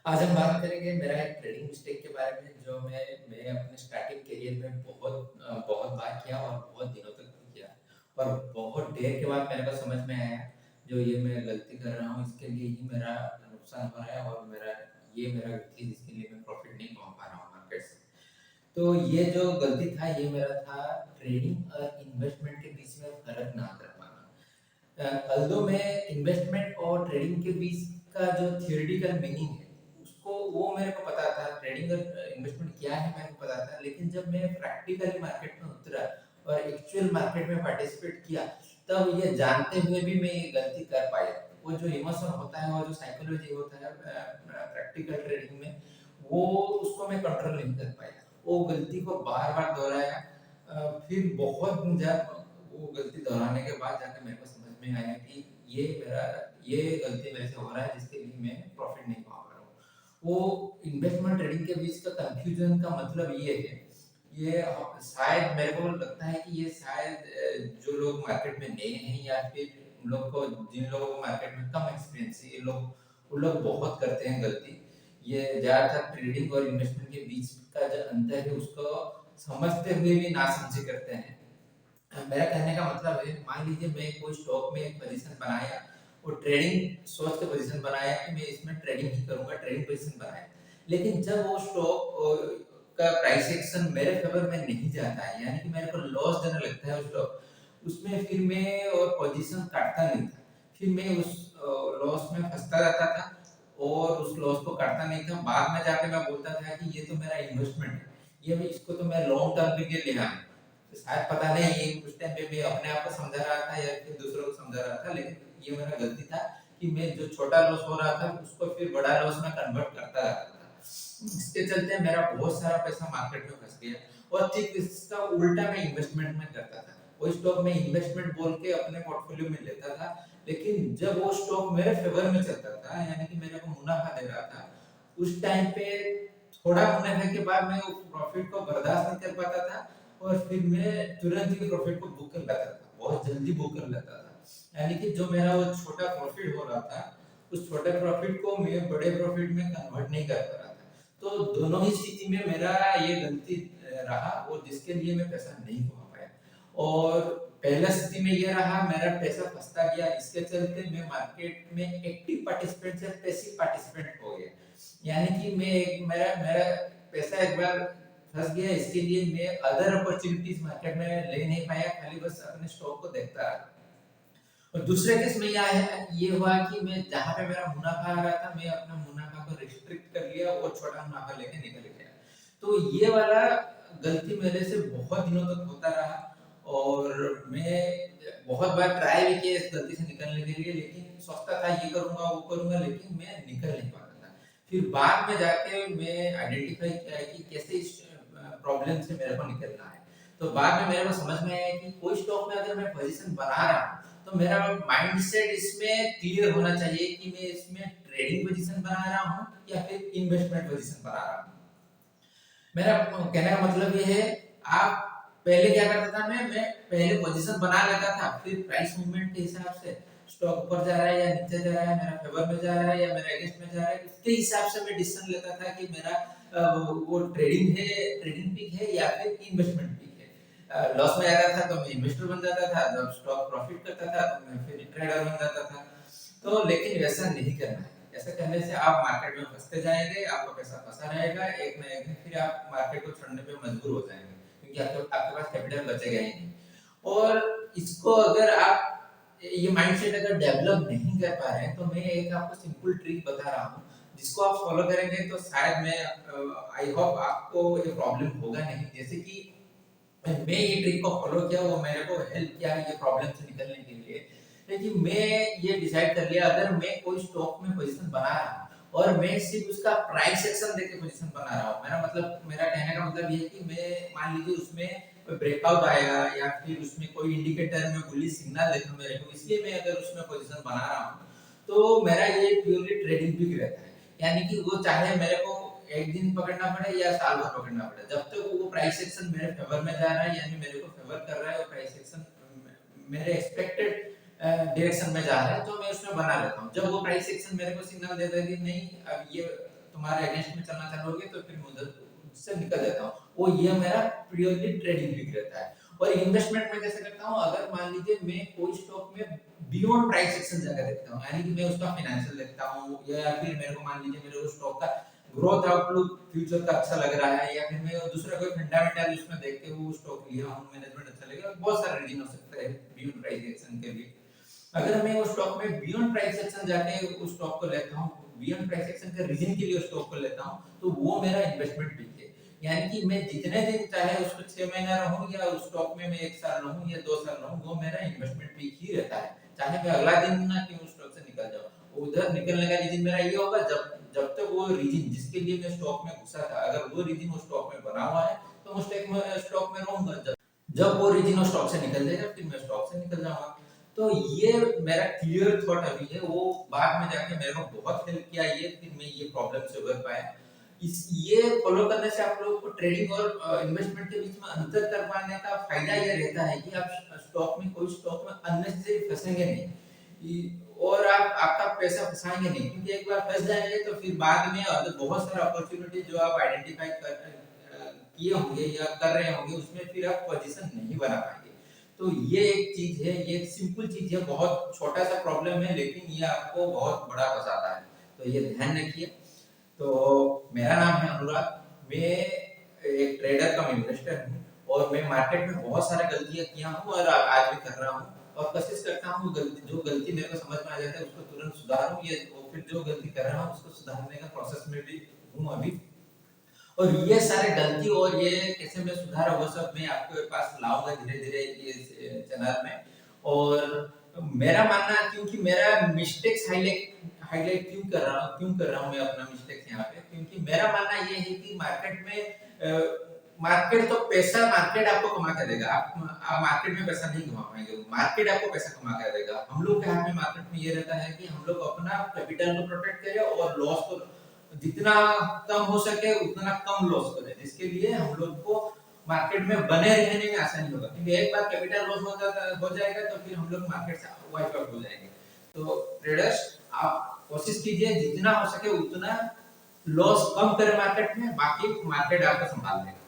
आज हम बात करेंगे मेरा एक ट्रेडिंग मिस्टेक के बारे में जो मैं अपने स्टार्टिंग करियर में बहुत बार किया और बहुत दिनों तक किया और बहुत देर के बाद मेरे को समझ में आया जो ये मैं गलती कर रहा हूँ इसके लिए ही मेरा नुकसान हो रहा है और मेरा गलती जिसके लिए मैं प्रॉफिट नहीं कमा पा रहा हूँ मार्केट से। तो ये जो गलती था ये मेरा था ट्रेडिंग और इन्वेस्टमेंट के बीच में फर्क ना कर पाना। अल्दो में इन्वेस्टमेंट और ट्रेडिंग के बीच का जो थियोरेटिकल मीनिंग है उसको वो मेरे को पता था, ट्रेडिंग और इन्वेस्टमेंट क्या है मेरे को पता था, लेकिन जब मैं प्रैक्टिकली मार्केट में उतरा और एक्चुअल मार्केट में पार्टिसिपेट किया तब ये जानते हुए भी मैं ये गलती कर पाया। वो जो इमोशन होता है और जो साइकोलॉजी होता है प्रैक्टिकल ट्रेडिंग में वो उसको मैं कंट्रोल नहीं कर पाया। वो गलती को बार बार दोहराया। फिर बहुत जब वो गलती दोहराने के बाद जाके मेरे को समझ में आया कि ये मेरा ये गलती मेरे से हो रहा है जिसके लिए मैं प्रॉफिट नहीं पा पा रहा हूँ। वो इन्वेस्टमेंट ट्रेडिंग के बीच का कंफ्यूजन का मतलब ये है, ये शायद मेरे को लगता है कि ये शायद जो लोग मार्केट में नए हैं या फिर उन लोग को जिन लोगों को मार्केट में कम एक्सपीरियंस है ये लोग उन लोग बहुत करते हैं गलती। ये ज़्यादातर ट्रेडिंग और इन्वेस्टमेंट के बीच का जो अंतर है उसको समझते हुए भी ना समझे करते हैं। मेरा कहने का मतलब है, मान लीजिए मैं कोई स्टॉक में एक पोजीशन बनाया और ट्रेडिंग सोच के पोजीशन बनाया कि मैं इसमें ट्रेडिंग ही करूंगा, ट्रेडिंग पोजीशन बनाया। लेकिन जब वो स्टॉक का प्राइस एक्शन मेरे फेवर में नहीं जाता है यानी कि मेरे को लॉस देने लगता है उस स्टॉक, उसमें फिर मैं और पोजीशन काटता नहीं था। फिर मैं उस लॉस में फंसता रहता था और उस लॉस को काटता नहीं था। बाद में जाके मैं बोलता था कि ये तो मेरा इन्वेस्टमेंट है, ये मैं इसको तो मैं लॉन्ग टर्म के लिए ले आया। तो शायद पता नहीं ये उस टाइम पे मैं अपने आप को समझा रहा था या फिर दूसरों को समझा रहा था, लेकिन ये मेरा गलती था कि मैं जो छोटा लॉस हो रहा था उसको फिर बड़ा लॉस में कन्वर्ट करता रहता था। इसके चलते मेरा बहुत सारा पैसा मार्केट में फंस गया और ठीक इसका उल्टा मैं इन्वेस्टमेंट में करता था। वो स्टॉक में इन्वेस्टमेंट बोल के अपने पोर्टफोलियो में लेता था, लेकिन जब वो स्टॉक मेरे फेवर में चलता था यानी कि मेरे को मुनाफा दे रहा था, उस टाइम पे थोड़ा मुनाफे के बाद मैं उस प्रॉफिट को बर्दाश्त नहीं कर पाता था और फिर मैं तुरंत ही प्रॉफिट को बुक कर लेता था, बहुत जल्दी बुक कर लेता था। यानी कि जो मेरा वो छोटा प्रॉफिट हो रहा था उस छोटे प्रॉफिट को मैं बड़े प्रॉफिट में कन्वर्ट नहीं कर पा रहा था। तो दोनों ही स्थिति में मेरा ये गलती रहा और जिसके लिए मैं पैसा नहीं कमा पाया। और पहला स्थिति में ये रहा मेरा पैसा फंसता गया, इसके चलते मैं मार्केट में एक्टिव पार्टिसिपेंट से पैसिव पार्टिसिपेंट हो गया। यानी कि मैं एक मेरा मेरा पैसा एक बार फंस गया, इसके लिए मैं अदर अपॉर्चुनिटीज मार्केट में ले नहीं पाया, खाली बस अपने स्टॉक को देखता रहा। और दूसरे केस में ये हुआ कि मैं जहाँ पे मेरा मुनाफा आ रहा था मैं अपना मुनाफा को रिस्ट्रिक्ट कर लिया और छोटा मुनाफा लेके निकल गया। तो ये वाला गलती मेरे से बहुत दिनों तक होता रहा और मैं बहुत बार ट्राई भी किया इस गलती से निकलने के लिए, लेकिन सोचता था ये करूंगा वो करूंगा लेकिन मैं निकल नहीं पाता था। फिर बाद में जाके मैं आइडेंटिफाई किया कि कैसे इस प्रॉब्लम से मेरे को निकलना है। तो बाद में मेरे को समझ में आया कि कोई स्टॉक में अगर मैं पोजीशन बना रहा हूँ तो मेरा माइंडसेट इसमें क्लियर होना चाहिए कि मैं इसमें ट्रेडिंग पोजीशन बना रहा हूँ या फिर इन्वेस्टमेंट पोजीशन बना रहा हूँ। मेरा कहने का मतलब ये है, आप पहले क्या करता था, मैं पहले पोजीशन बना लेता था, फिर प्राइस मूवमेंट के हिसाब से स्टॉक ऊपर जा रहा है या नीचे जा रहा है, मेरा फेवर में जा रहा है या मेरा अगेंस्ट में जा रहा है, उसके हिसाब से मैं डिसीजन लेता था कि मेरा वो ट्रेडिंग है, ट्रेडिंग पिक है या फिर इन्वेस्टमेंट पिक है। लॉस में आता था तो मैं इन्वेस्टर बन जाता था, जब स्टॉक प्रॉफिट करता था तो मैं फिर ट्रेडर बन जाता था। तो लेकिन वैसा नहीं करना है। ऐसा करने से आप मार्केट में फंसते जाएंगे, आपका पैसा फंसा रहेगा, एक ना एक दिन फिर आप मार्केट को छोड़ने पे मजबूर हो जाएंगे क्योंकि आपके पास कैपिटल बचेगा ही नहीं। और इसको अगर आप ये माइंडसेट अगर डेवलप नहीं कर पा रहे हैं तो मैं एक आपको सिंपल ट्रिक बता रहा हूँ जिसको आप फॉलो करेंगे तो शायद मैं आई होप आपको ये प्रॉब्लम होगा नहीं। जैसे कि मैं ये ट्रिक को फॉलो किया, वो मेरे को हेल्प किया ये प्रॉब्लम से निकलने के लिए। लेकिन मैं ये डिसाइड कर लिया अगर मैं कोई स्टॉक में पोजीशन बना रहा हूँ और मैं सिर्फ उसका प्राइस एक्शन देख के पोजीशन बना रहा हूँ, मेरा मतलब मेरा कहने का मतलब ये है कि मैं मान लीजिए उसमें कोई ब्रेकआउट आएगा या फिर उसमें कोई इंडिकेटर में बुलिश सिग्नल देखा मेरे को, इसलिए मैं अगर उसमें पोजीशन बना रहा हूँ तो मेरा ये प्योरली ट्रेडिंग पिक रहता है। यानी कि वो चाहे मेरे को एक दिन पकड़ना पड़े या साल भर पकड़ना पड़े, जब तक तो वो प्राइस एक्शन मेरे फेवर में जा रहा है यानी मेरे को फेवर कर रहा है और प्राइस एक्शन मेरे एक्सपेक्टेड डायरेक्शन में जा रहा है तो मैं उसमें बना लेता हूँ। जब वो प्राइस एक्शन मेरे को सिग्नल देता है कि नहीं अब ये तुम्हारे अगेंस्ट में चलना चालू हो गया तो फिर मैं उधर से निकल जाता हूँ। वो ये मेरा प्योरली ट्रेडिंग वीक रहता है। और इन्वेस्टमेंट में कैसे करता हूँ, अगर मान लीजिए मैं कोई स्टॉक में बियॉन्ड प्राइस एक्शन जाकर देखता हूँ, यानी कि मैं उसका फाइनेंशियल देखता हूँ, या फिर मेरे को मान लीजिए मेरे को स्टॉक का ग्रोथ आउटलुक फ्यूचर का अच्छा लग रहा है, या फिर मैं दूसरा कोई फंडामेंटल उसमें देख के वो स्टॉक लिया हूँ, मैनेजमेंट अच्छा लगा, बहुत सारे रीजन हो सकते हैं बियॉन्ड प्राइस एक्शन के लिए। अगर मैं उस स्टॉक में बियॉन्ड प्राइस एक्शन जाके उस स्टॉक को लेता हूँ, बियॉन्ड प्राइस एक्शन के रीजन के लिए उस स्टॉक को लेता हूँ, तो वो मेरा इन्वेस्टमेंट पिक है। यानी कि मैं जितने दिन चाहे उसको 6 महीना रहूं या उस स्टॉक में मैं 1 साल रहूं या 2 साल रहूं, वो मेरा इन्वेस्टमेंट पिक ही रहता है। चाहे मैं अगला दिन ना क्यों उस स्टॉक से निकल जाऊं, उधर निकलने का रीजन मेरा ये होगा, जब जब तक वो रीजन जिसके लिए मैं स्टॉक में घुसा था, अगर वो रीजन उस स्टॉक में बना हुआ है तो उस स्टॉक में रहूंगा। जब वो रीजन उस स्टॉक से निकल जाएगा फिर मैं स्टॉक से निकल जाऊंगा। तो ये मेरा क्लियर थॉट अभी है, वो बाद में जाके मेरे को बहुत हेल्प किया ये, फिर मैं ये प्रॉब्लम से उबर पाया। इस ये फॉलो करने से आप लोगों को ट्रेडिंग और इन्वेस्टमेंट के बीच में अंतर कर पाने का फायदा ये रहता है कि आप स्टॉक में कोई स्टॉक में अननेसेसरी फंसेंगे नहीं, और आप आपका पैसा फंसाएंगे नहीं, क्योंकि एक बार फंस जाएंगे तो फिर बाद में बहुत सारा अपॉर्चुनिटी जो आप आइडेंटिफाई किए होंगे या कर रहे होंगे उसमें फिर आप पोजीशन नहीं बना पाएंगे। तो ये एक चीज है, ये एक सिंपल चीज है, बहुत छोटा सा प्रॉब्लम है, लेकिन ये आपको बहुत बड़ा फंसाता है, तो ये ध्यान रखिए। तो मेरा नाम है अनुराग, मैं एक ट्रेडर कम इन्वेस्टर हूँ, और मैं मार्केट में बहुत सारे गलतियां किया हूँ और आज भी कर रहा हूँ, और कोशिश करता हूँ जो गलती मेरे को समझ में आ जाता है उसको तुरंत सुधारूं, ये और फिर जो गलती कर रहा हूँ उसको सुधारने का प्रोसेस में भी हूँ अभी। और ये सारे गलती और ये कैसे मैं सुधारा वो सब मैं आपके पास लाऊंगा धीरे धीरे ये चैनल में। और मेरा मानना, क्योंकि मेरा मिस्टेक्स हाईलाइट हाईलाइट क्यों कर रहा हूँ मैं अपना मिस्टेक्स यहाँ पे, क्योंकि मेरा मानना ये है कि मार्केट में मार्केट तो पैसा मार्केट आपको कमा कर देगा, आप मार्केट में पैसा नहीं कमा पाएंगे, मार्केट आपको पैसा कमा कर देगा। हम लोग के हाथ में मार्केट में ये रहता है कि हम लोग अपना कैपिटल को प्रोटेक्ट करें और लॉस को जितना कम हो सके उतना कम लॉस करें, जिसके लिए हम लोग को मार्केट में बने रहने में आसानी होगा, क्योंकि एक बार कैपिटल लॉस हो जाएगा तो फिर हम लोग मार्केट से वाइप आउट हो जाएंगे। तो ट्रेडर्स, आप कोशिश कीजिए जितना हो सके उतना लॉस कम करें मार्केट में, बाकी मार्केट आपको संभाल लेगा।